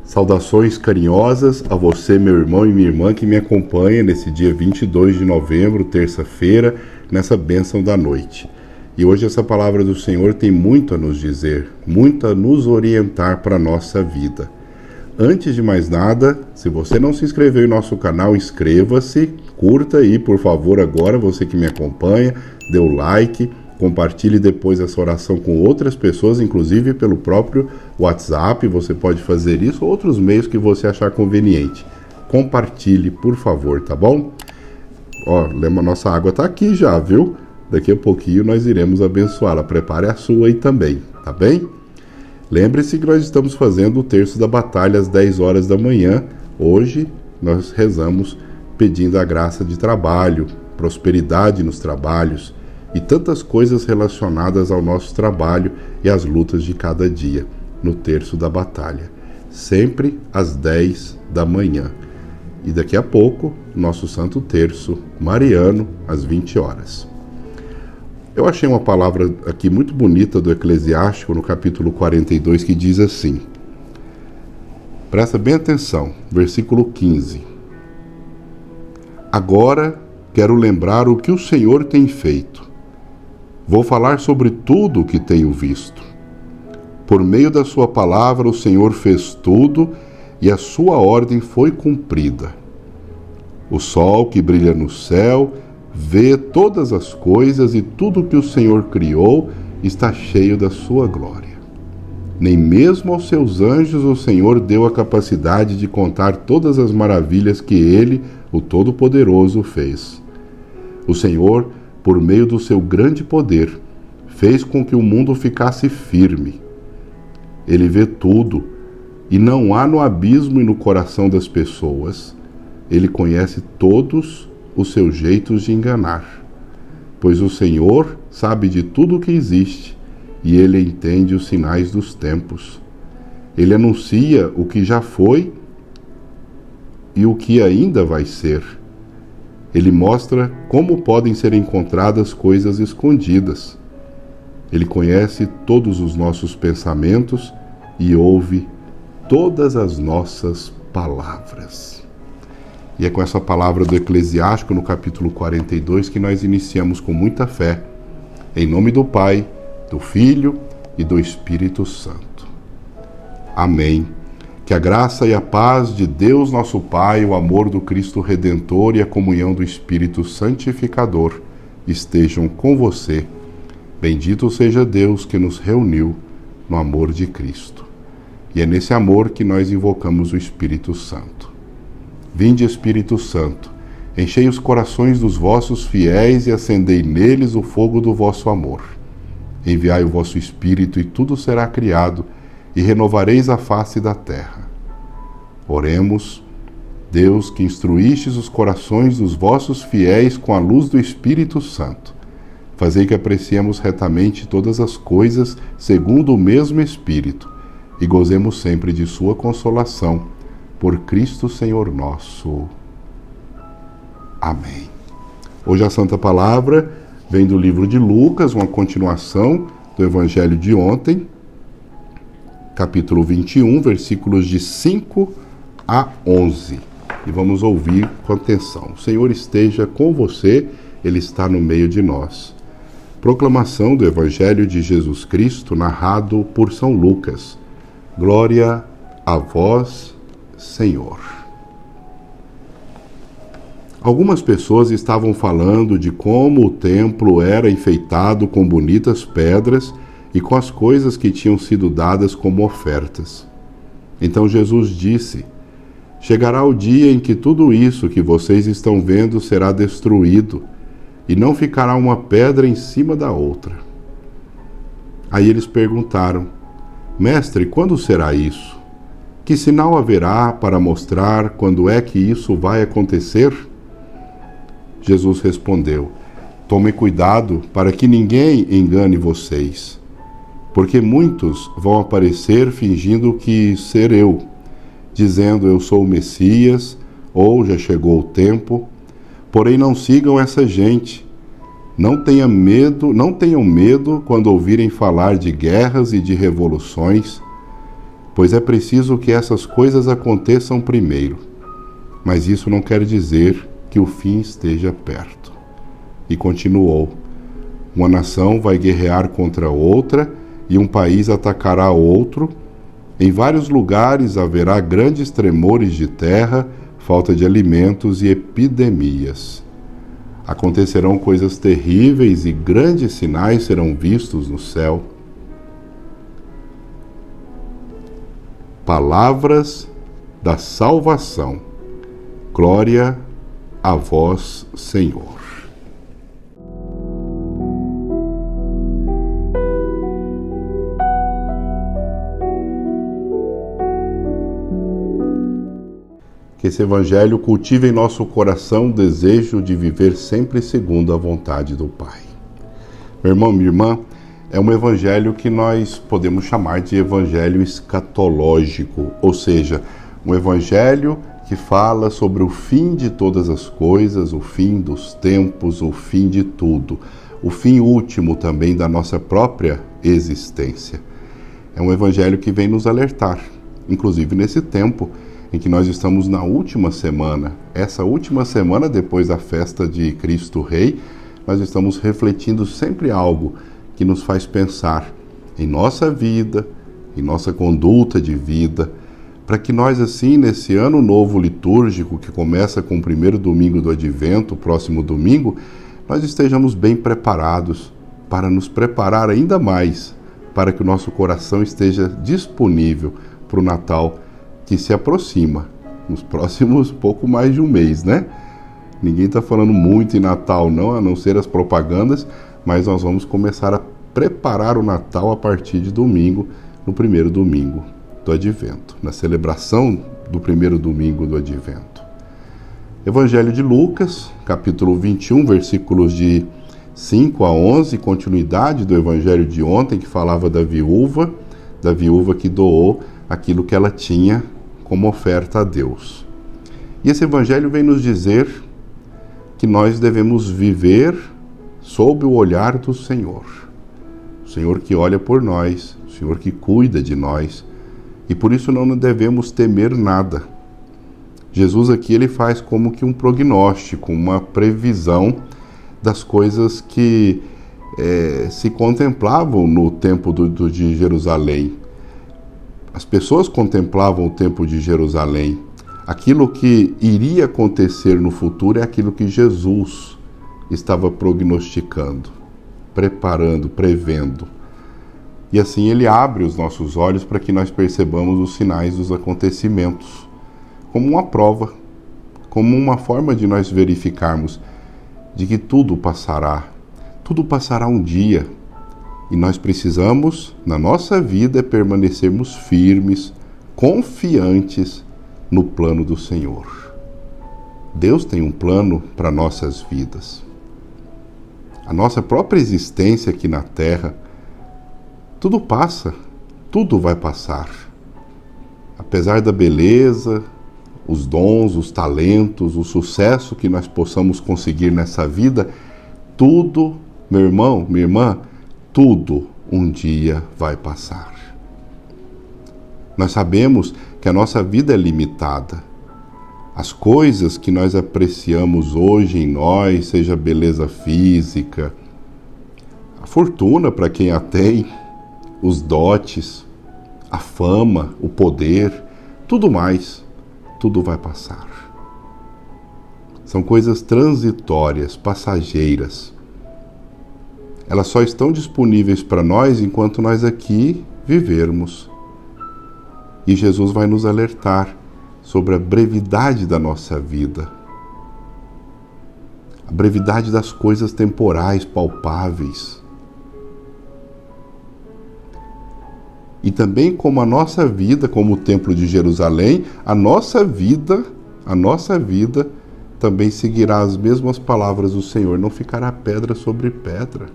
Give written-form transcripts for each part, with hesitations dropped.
Saudações carinhosas a você, meu irmão e minha irmã, que me acompanha nesse dia 22 de novembro, terça-feira, nessa bênção da noite. E hoje essa palavra do Senhor tem muito a nos dizer, muito a nos orientar para a nossa vida. Antes de mais nada, se você não se inscreveu em nosso canal, inscreva-se, curta aí, por favor, agora, você que me acompanha, dê o like, compartilhe depois essa oração com outras pessoas, inclusive pelo próprio WhatsApp, você pode fazer isso, ou outros meios que você achar conveniente. Compartilhe, por favor, tá bom? Ó, lembra, nossa água tá aqui já, viu? Daqui a pouquinho nós iremos abençoá-la. Prepare a sua aí também, tá bem? Lembre-se que nós estamos fazendo o terço da batalha às 10 horas da manhã. Hoje nós rezamos pedindo a graça de trabalho, prosperidade nos trabalhos, e tantas coisas relacionadas ao nosso trabalho e às lutas de cada dia, no terço da batalha, sempre às 10 da manhã. E daqui a pouco, nosso Santo Terço Mariano, às 20 horas. Eu achei uma palavra aqui muito bonita do Eclesiástico, no capítulo 42, que diz assim, presta bem atenção, versículo 15. Agora quero lembrar o que o Senhor tem feito. Vou falar sobre tudo o que tenho visto. Por meio da sua palavra, o Senhor fez tudo e a sua ordem foi cumprida. O sol que brilha no céu vê todas as coisas e tudo que o Senhor criou está cheio da sua glória. Nem mesmo aos seus anjos o Senhor deu a capacidade de contar todas as maravilhas que Ele, o Todo-Poderoso, fez. O Senhor, por meio do seu grande poder, fez com que o mundo ficasse firme. Ele vê tudo, e não há no abismo e no coração das pessoas. Ele conhece todos os seus jeitos de enganar. Pois o Senhor sabe de tudo o que existe, e Ele entende os sinais dos tempos. Ele anuncia o que já foi e o que ainda vai ser. Ele mostra como podem ser encontradas coisas escondidas. Ele conhece todos os nossos pensamentos e ouve todas as nossas palavras. E é com essa palavra do Eclesiástico, no capítulo 42, que nós iniciamos com muita fé. Em nome do Pai, do Filho e do Espírito Santo. Amém. Que a graça e a paz de Deus nosso Pai, o amor do Cristo Redentor e a comunhão do Espírito Santificador estejam com você. Bendito seja Deus que nos reuniu no amor de Cristo. E é nesse amor que nós invocamos o Espírito Santo. Vinde, Espírito Santo, enchei os corações dos vossos fiéis e acendei neles o fogo do vosso amor. Enviai o vosso Espírito e tudo será criado, e renovareis a face da terra. Oremos, Deus, que instruístes os corações dos vossos fiéis com a luz do Espírito Santo. Fazei que apreciemos retamente todas as coisas segundo o mesmo Espírito, e gozemos sempre de sua consolação, por Cristo Senhor nosso. Amém. Hoje a Santa Palavra vem do livro de Lucas, uma continuação do Evangelho de ontem, capítulo 21, versículos de 5 a 11. E vamos ouvir com atenção. O Senhor esteja com você, Ele está no meio de nós. Proclamação do Evangelho de Jesus Cristo, narrado por São Lucas. Glória a vós, Senhor. Algumas pessoas estavam falando de como o templo era enfeitado com bonitas pedras e com as coisas que tinham sido dadas como ofertas. Então Jesus disse: chegará o dia em que tudo isso que vocês estão vendo será destruído, e não ficará uma pedra em cima da outra. Aí eles perguntaram: Mestre, quando será isso? Que sinal haverá para mostrar quando é que isso vai acontecer? Jesus respondeu: Tomem cuidado para que ninguém engane vocês, porque muitos vão aparecer fingindo que ser eu, dizendo eu sou o Messias, ou já chegou o tempo. Porém não sigam essa gente. Não tenham medo quando ouvirem falar de guerras e de revoluções, pois é preciso que essas coisas aconteçam primeiro. Mas isso não quer dizer que o fim esteja perto. E continuou: uma nação vai guerrear contra outra e um país atacará outro. Em vários lugares haverá grandes tremores de terra, falta de alimentos e epidemias. Acontecerão coisas terríveis e grandes sinais serão vistos no céu. Palavras da salvação. Glória a vós, Senhor. Que esse Evangelho cultive em nosso coração o desejo de viver sempre segundo a vontade do Pai. Meu irmão, minha irmã, é um Evangelho que nós podemos chamar de Evangelho escatológico, ou seja, um Evangelho que fala sobre o fim de todas as coisas, o fim dos tempos, o fim de tudo, o fim último também da nossa própria existência. É um Evangelho que vem nos alertar, inclusive nesse tempo em que nós estamos na última semana. Essa última semana, depois da festa de Cristo Rei, nós estamos refletindo sempre algo que nos faz pensar em nossa vida, em nossa conduta de vida, para que nós, assim, nesse ano novo litúrgico, que começa com o primeiro domingo do Advento, o próximo domingo, nós estejamos bem preparados para nos preparar ainda mais, para que o nosso coração esteja disponível para o Natal que se aproxima, nos próximos pouco mais de um mês, né? Ninguém está falando muito em Natal, não, a não ser as propagandas, mas nós vamos começar a preparar o Natal a partir de domingo, no primeiro domingo do Advento, na celebração do primeiro domingo do Advento. Evangelho de Lucas, capítulo 21, versículos de 5 a 11, continuidade do Evangelho de ontem, que falava da viúva que doou aquilo que ela tinha como oferta a Deus. E esse Evangelho vem nos dizer que nós devemos viver sob o olhar do Senhor. O Senhor que olha por nós, o Senhor que cuida de nós, e por isso não devemos temer nada. Jesus aqui ele faz como que um prognóstico, uma previsão das coisas que se contemplavam no tempo de Jerusalém. As pessoas contemplavam o templo de Jerusalém. Aquilo que iria acontecer no futuro é aquilo que Jesus estava prognosticando, preparando, prevendo. E assim ele abre os nossos olhos para que nós percebamos os sinais dos acontecimentos, como uma prova, como uma forma de nós verificarmos de que tudo passará um dia. E nós precisamos, na nossa vida, permanecermos firmes, confiantes no plano do Senhor. Deus tem um plano para nossas vidas. A nossa própria existência aqui na Terra, tudo passa, tudo vai passar. Apesar da beleza, os dons, os talentos, o sucesso que nós possamos conseguir nessa vida, tudo, meu irmão, minha irmã, tudo um dia vai passar. Nós sabemos que a nossa vida é limitada. As coisas que nós apreciamos hoje em nós, seja a beleza física, a fortuna para quem a tem, os dotes, a fama, o poder, tudo mais, tudo vai passar. São coisas transitórias, passageiras. Elas só estão disponíveis para nós enquanto nós aqui vivermos. E Jesus vai nos alertar sobre a brevidade da nossa vida, a brevidade das coisas temporais, palpáveis. E também como a nossa vida, como o Templo de Jerusalém, a nossa vida também seguirá as mesmas palavras do Senhor, não ficará pedra sobre pedra.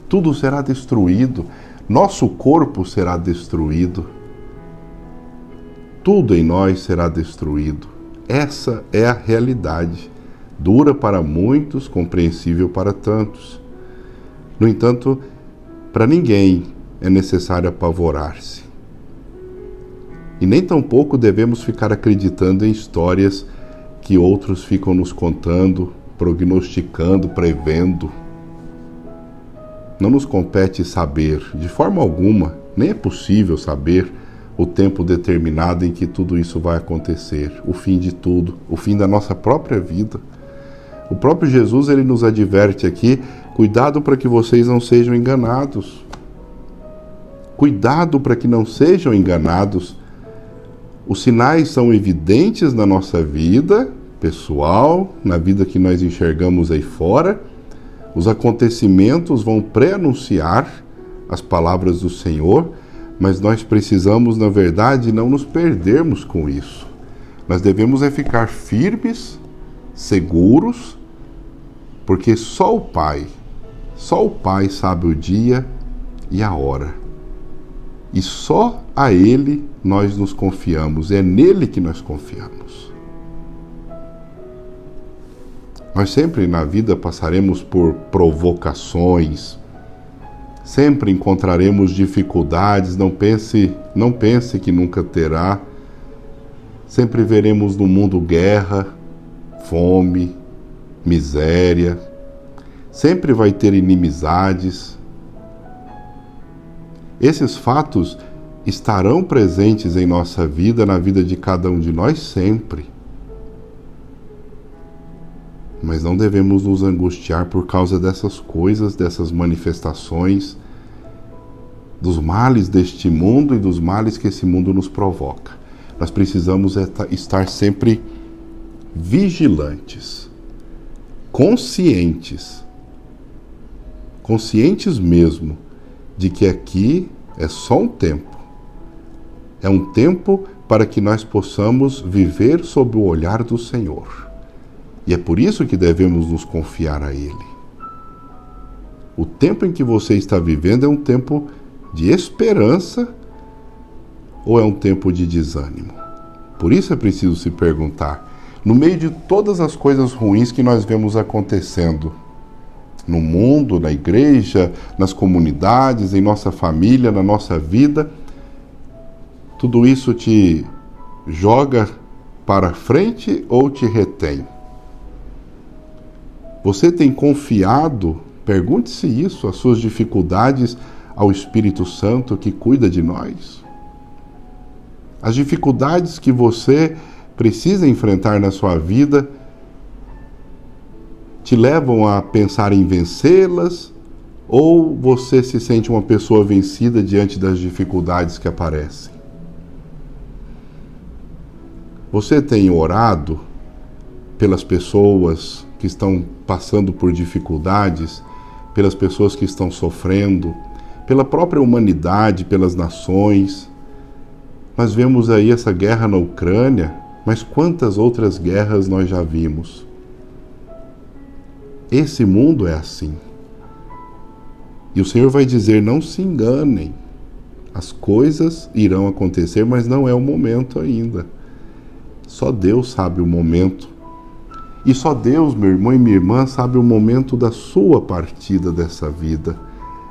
Tudo será destruído, nosso corpo será destruído, tudo em nós será destruído. Essa é a realidade, dura para muitos, compreensível para tantos. No entanto, para ninguém é necessário apavorar-se. E nem tampouco devemos ficar acreditando em histórias que outros ficam nos contando, prognosticando, prevendo. Não nos compete saber, de forma alguma, nem é possível saber o tempo determinado em que tudo isso vai acontecer, o fim de tudo, o fim da nossa própria vida. O próprio Jesus, ele nos adverte aqui, cuidado para que vocês não sejam enganados. Cuidado para que não sejam enganados. Os sinais são evidentes na nossa vida pessoal, na vida que nós enxergamos aí fora. Os acontecimentos vão pré-anunciar as palavras do Senhor, mas nós precisamos, na verdade, não nos perdermos com isso. Nós devemos é ficar firmes, seguros, porque só o Pai sabe o dia e a hora. E só a Ele nós nos confiamos, é nele que nós confiamos. Nós sempre na vida passaremos por provocações, sempre encontraremos dificuldades, não pense que nunca terá. Sempre veremos no mundo guerra, fome, miséria, sempre vai ter inimizades. Esses fatos estarão presentes em nossa vida, na vida de cada um de nós sempre. Mas não devemos nos angustiar por causa dessas coisas, dessas manifestações, dos males deste mundo e dos males que esse mundo nos provoca. Nós precisamos estar sempre vigilantes, conscientes mesmo, de que aqui é só um tempo. É um tempo para que nós possamos viver sob o olhar do Senhor. E é por isso que devemos nos confiar a Ele. O tempo em que você está vivendo é um tempo de esperança ou é um tempo de desânimo? Por isso é preciso se perguntar, no meio de todas as coisas ruins que nós vemos acontecendo, no mundo, na igreja, nas comunidades, em nossa família, na nossa vida, tudo isso te joga para frente ou te retém? Você tem confiado, pergunte-se isso, as suas dificuldades ao Espírito Santo que cuida de nós? As dificuldades que você precisa enfrentar na sua vida te levam a pensar em vencê-las ou você se sente uma pessoa vencida diante das dificuldades que aparecem? Você tem orado pelas pessoas que estão passando por dificuldades, pelas pessoas que estão sofrendo, pela própria humanidade, pelas nações? Nós vemos aí essa guerra na Ucrânia, mas quantas outras guerras nós já vimos? Esse mundo é assim. E o Senhor vai dizer, não se enganem. As coisas irão acontecer, mas não é o momento ainda. Só Deus sabe o momento. E só Deus, meu irmão e minha irmã, sabe o momento da sua partida dessa vida.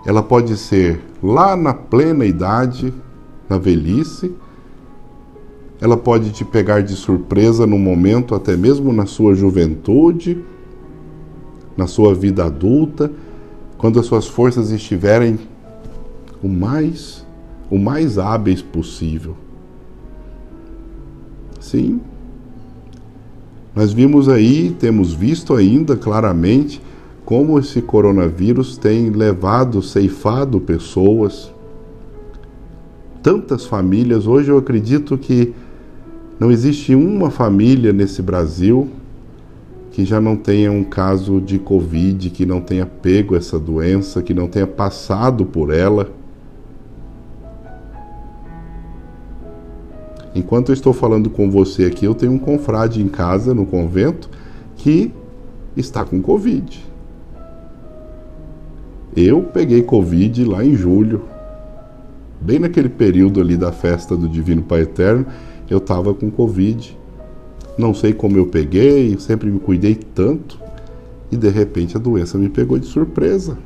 Ela pode ser lá na plena idade, na velhice. Ela pode te pegar de surpresa no momento, até mesmo na sua juventude, na sua vida adulta, quando as suas forças estiverem o mais hábeis possível. Sim, nós vimos aí, temos visto ainda claramente como esse coronavírus tem ceifado pessoas, tantas famílias. Hoje eu acredito que não existe uma família nesse Brasil que já não tenha um caso de Covid, que não tenha pego essa doença, que não tenha passado por ela. Enquanto eu estou falando com você aqui, eu tenho um confrade em casa, no convento, que está com Covid. Eu peguei Covid lá em julho, bem naquele período ali da festa do Divino Pai Eterno, eu estava com Covid. Não sei como eu peguei, sempre me cuidei tanto, e de repente a doença me pegou de surpresa.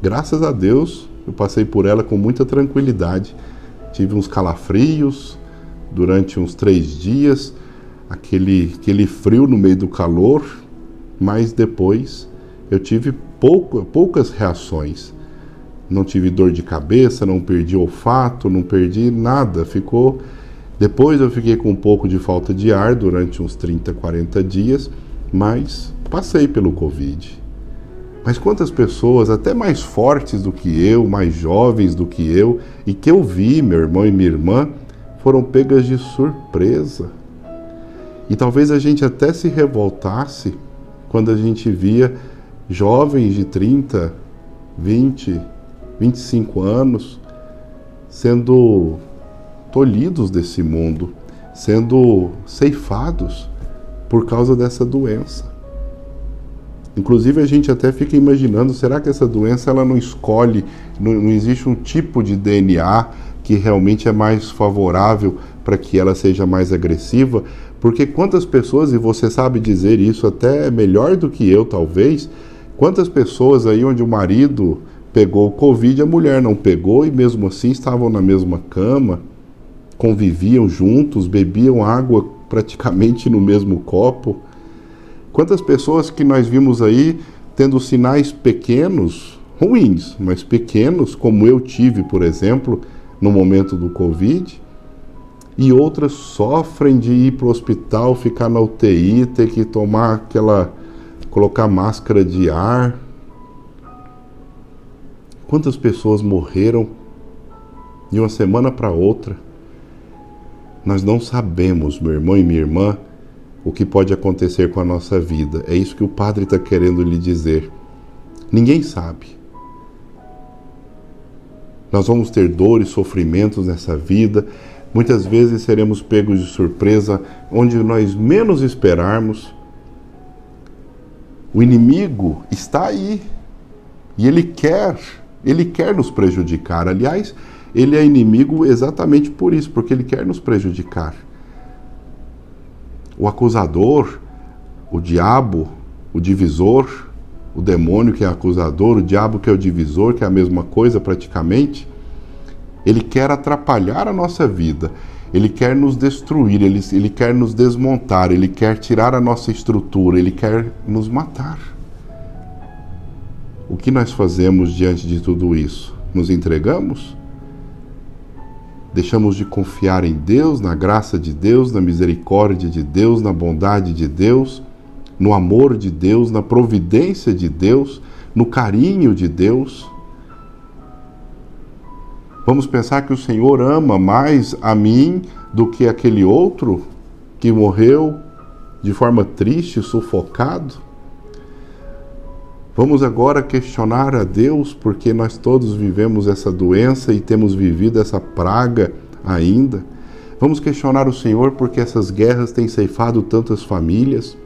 Graças a Deus, eu passei por ela com muita tranquilidade. Tive uns calafrios, durante uns 3 dias, aquele frio no meio do calor, mas depois eu tive poucas reações. Não tive dor de cabeça, não perdi olfato, não perdi nada. Depois eu fiquei com um pouco de falta de ar durante uns 30, 40 dias, mas passei pelo Covid. Mas quantas pessoas, até mais fortes do que eu, mais jovens do que eu, e que eu vi, meu irmão e minha irmã, foram pegas de surpresa. E talvez a gente até se revoltasse quando a gente via jovens de 30, 20, 25 anos sendo tolhidos desse mundo, sendo ceifados por causa dessa doença. Inclusive a gente até fica imaginando, será que essa doença ela não escolhe, não existe um tipo de DNA que realmente é mais favorável para que ela seja mais agressiva? Porque quantas pessoas, e você sabe dizer isso até melhor do que eu talvez, quantas pessoas aí onde o marido pegou o Covid, a mulher não pegou e mesmo assim estavam na mesma cama, conviviam juntos, bebiam água praticamente no mesmo copo. Quantas pessoas que nós vimos aí tendo sinais pequenos, ruins, mas pequenos, como eu tive, por exemplo, no momento do Covid, e outras sofrem de ir para o hospital, ficar na UTI, ter que colocar máscara de ar. Quantas pessoas morreram de uma semana para outra? Nós não sabemos, meu irmão e minha irmã, o que pode acontecer com a nossa vida. É isso que o Padre está querendo lhe dizer. Ninguém sabe. Nós vamos ter dores, sofrimentos nessa vida. Muitas vezes seremos pegos de surpresa onde nós menos esperarmos. O inimigo está aí e ele quer nos prejudicar. Aliás, ele é inimigo exatamente por isso, porque ele quer nos prejudicar. O acusador, o diabo, o divisor, o demônio que é acusador, o diabo que é o divisor, que é a mesma coisa praticamente, ele quer atrapalhar a nossa vida, ele quer nos destruir, ele quer nos desmontar, ele quer tirar a nossa estrutura, ele quer nos matar. O que nós fazemos diante de tudo isso? Nos entregamos? Deixamos de confiar em Deus, na graça de Deus, na misericórdia de Deus, na bondade de Deus, no amor de Deus, na providência de Deus, no carinho de Deus? Vamos pensar que o Senhor ama mais a mim do que aquele outro que morreu de forma triste, sufocado? Vamos agora questionar a Deus, porque nós todos vivemos essa doença e temos vivido essa praga ainda. Vamos questionar o Senhor porque essas guerras têm ceifado tantas famílias.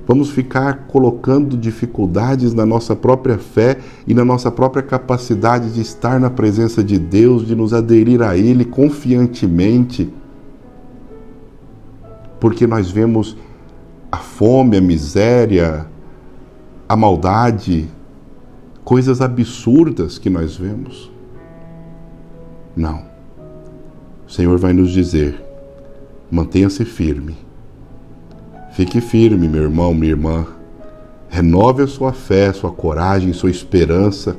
Vamos ficar colocando dificuldades na nossa própria fé e na nossa própria capacidade de estar na presença de Deus, de nos aderir a Ele confiantemente, porque nós vemos a fome, a miséria, a maldade, coisas absurdas que nós vemos. Não. O Senhor vai nos dizer: mantenha-se firme. Fique firme, meu irmão, minha irmã. Renove a sua fé, sua coragem, sua esperança.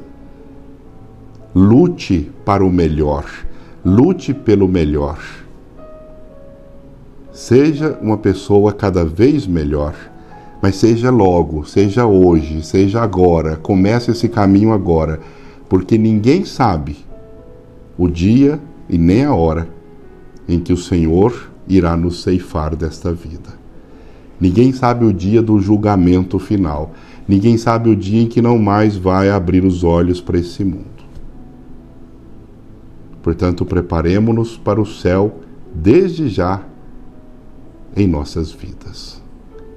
Lute para o melhor. Lute pelo melhor. Seja uma pessoa cada vez melhor. Mas seja logo, seja hoje, seja agora. Comece esse caminho agora. Porque ninguém sabe o dia e nem a hora em que o Senhor irá nos ceifar desta vida. Ninguém sabe o dia do julgamento final. Ninguém sabe o dia em que não mais vai abrir os olhos para esse mundo. Portanto, preparemo-nos para o céu desde já em nossas vidas.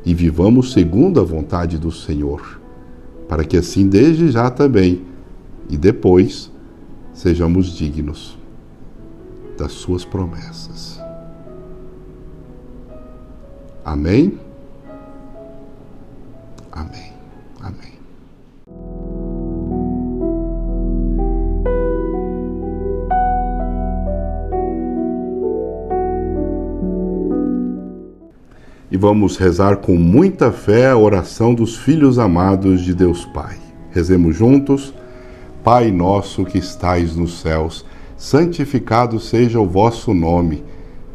E vivamos segundo a vontade do Senhor, para que assim desde já também e depois sejamos dignos das suas promessas. Amém? Amém. Amém. e vamos rezar com muita fé a oração dos filhos amados de Deus Pai. Rezemos juntos. Pai nosso que estais nos céus, santificado seja o vosso nome.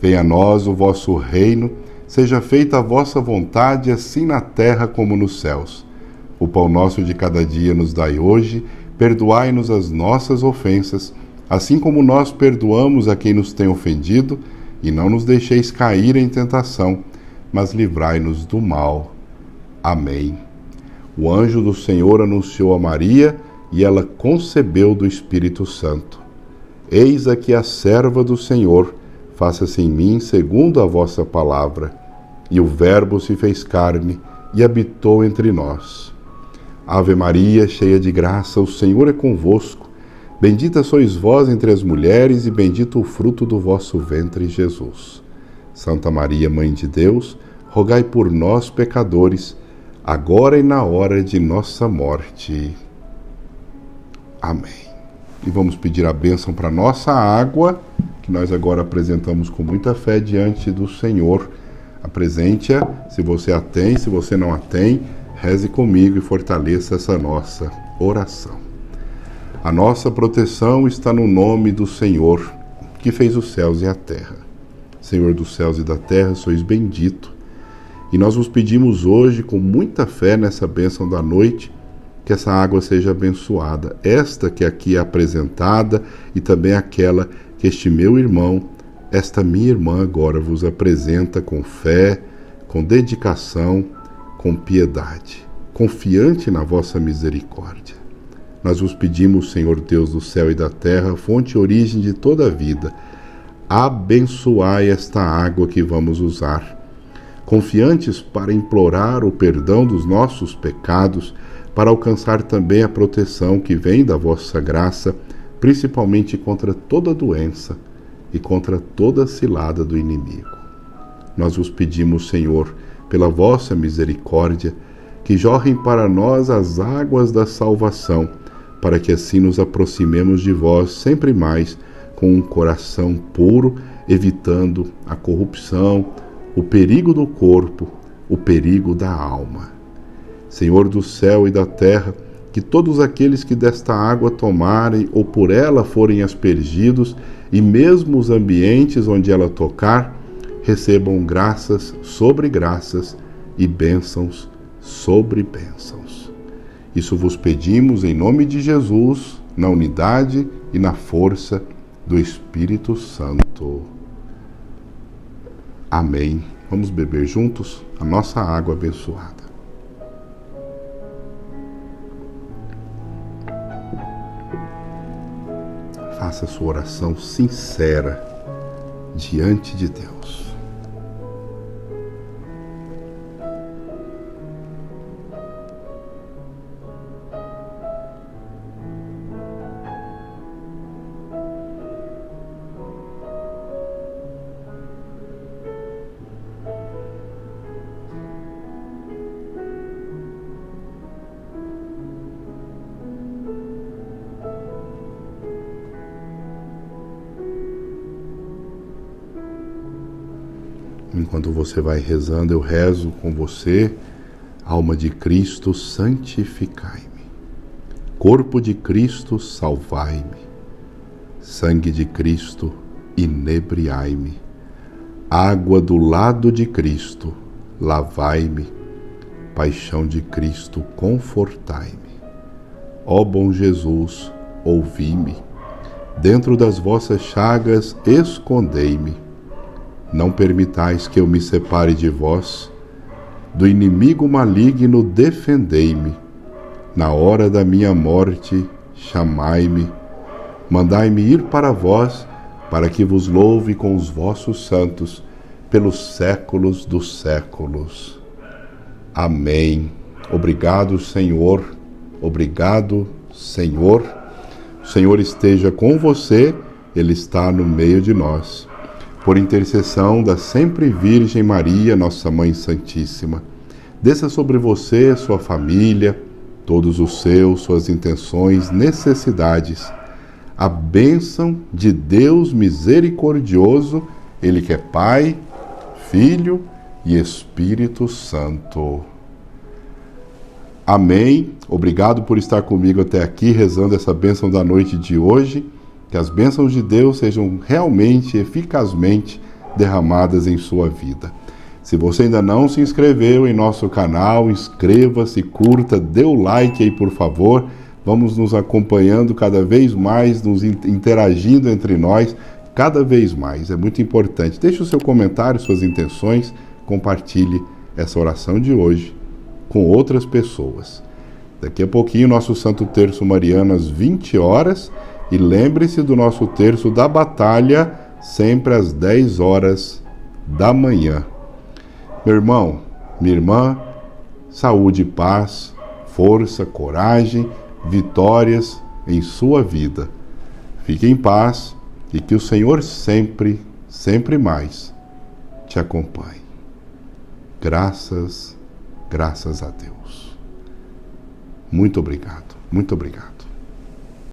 Venha a nós o vosso reino, seja feita a vossa vontade, assim na terra como nos céus. O pão nosso de cada dia nos dai hoje, perdoai-nos as nossas ofensas, assim como nós perdoamos a quem nos tem ofendido, e não nos deixeis cair em tentação, mas livrai-nos do mal. Amém. O anjo do Senhor anunciou a Maria, e ela concebeu do Espírito Santo. Eis aqui a serva do Senhor, faça-se em mim segundo a vossa palavra. E o Verbo se fez carne e habitou entre nós. Ave Maria, cheia de graça, o Senhor é convosco. Bendita sois vós entre as mulheres e bendito o fruto do vosso ventre, Jesus. Santa Maria, Mãe de Deus, rogai por nós, pecadores, agora e na hora de nossa morte. Amém. E vamos pedir a bênção para nossa água, que nós agora apresentamos com muita fé diante do Senhor. Apresente-a, se você a tem, se você não a tem, reze comigo e fortaleça essa nossa oração. A nossa proteção está no nome do Senhor, que fez os céus e a terra. Senhor dos céus e da terra, sois bendito. E nós vos pedimos hoje, com muita fé nessa bênção da noite, que essa água seja abençoada, esta que aqui é apresentada e também aquela que este meu irmão, esta minha irmã agora vos apresenta com fé, com dedicação, com piedade, confiante na vossa misericórdia. Nós vos pedimos, Senhor Deus do céu e da terra, fonte e origem de toda a vida, abençoai esta água que vamos usar, confiantes para implorar o perdão dos nossos pecados, para alcançar também a proteção que vem da vossa graça, principalmente contra toda doença e contra toda cilada do inimigo. Nós vos pedimos, Senhor, pela vossa misericórdia, que jorrem para nós as águas da salvação, para que assim nos aproximemos de vós sempre mais com um coração puro, evitando a corrupção, o perigo do corpo, o perigo da alma. Senhor do céu e da terra, que todos aqueles que desta água tomarem ou por ela forem aspergidos, e mesmo os ambientes onde ela tocar, recebam graças sobre graças e bênçãos sobre bênçãos. Isso vos pedimos em nome de Jesus, na unidade e na força do Espírito Santo. Amém. Vamos beber juntos a nossa água abençoada. Faça sua oração sincera diante de Deus. Enquanto você vai rezando, eu rezo com você. Alma de Cristo, santificai-me. Corpo de Cristo, salvai-me. Sangue de Cristo, inebriai-me. Água do lado de Cristo, lavai-me. Paixão de Cristo, confortai-me. Ó bom Jesus, ouvi-me. Dentro das vossas chagas, escondei-me. Não permitais que eu me separe de vós, do inimigo maligno defendei-me. Na hora da minha morte, chamai-me, mandai-me ir para vós, para que vos louve com os vossos santos, pelos séculos dos séculos. Amém. Obrigado, Senhor. Obrigado, Senhor. O Senhor esteja com você, Ele está no meio de nós. Por intercessão da sempre Virgem Maria, nossa Mãe Santíssima, desça sobre você, sua família, todos os suas intenções, necessidades, a bênção de Deus misericordioso, Ele que é Pai, Filho e Espírito Santo. Amém. Obrigado por estar comigo até aqui, rezando essa bênção da noite de hoje. Que as bênçãos de Deus sejam realmente, eficazmente derramadas em sua vida. Se você ainda não se inscreveu em nosso canal, inscreva-se, curta, dê o like aí, por favor. Vamos nos acompanhando cada vez mais, nos interagindo entre nós, cada vez mais. É muito importante. Deixe o seu comentário, suas intenções, compartilhe essa oração de hoje com outras pessoas. Daqui a pouquinho, nosso Santo Terço Mariano às 20 horas. E lembre-se do nosso Terço da Batalha, sempre às 10 horas da manhã. Meu irmão, minha irmã, saúde, paz, força, coragem, vitórias em sua vida. Fique em paz e que o Senhor sempre, sempre mais te acompanhe. Graças a Deus. Muito obrigado, muito obrigado.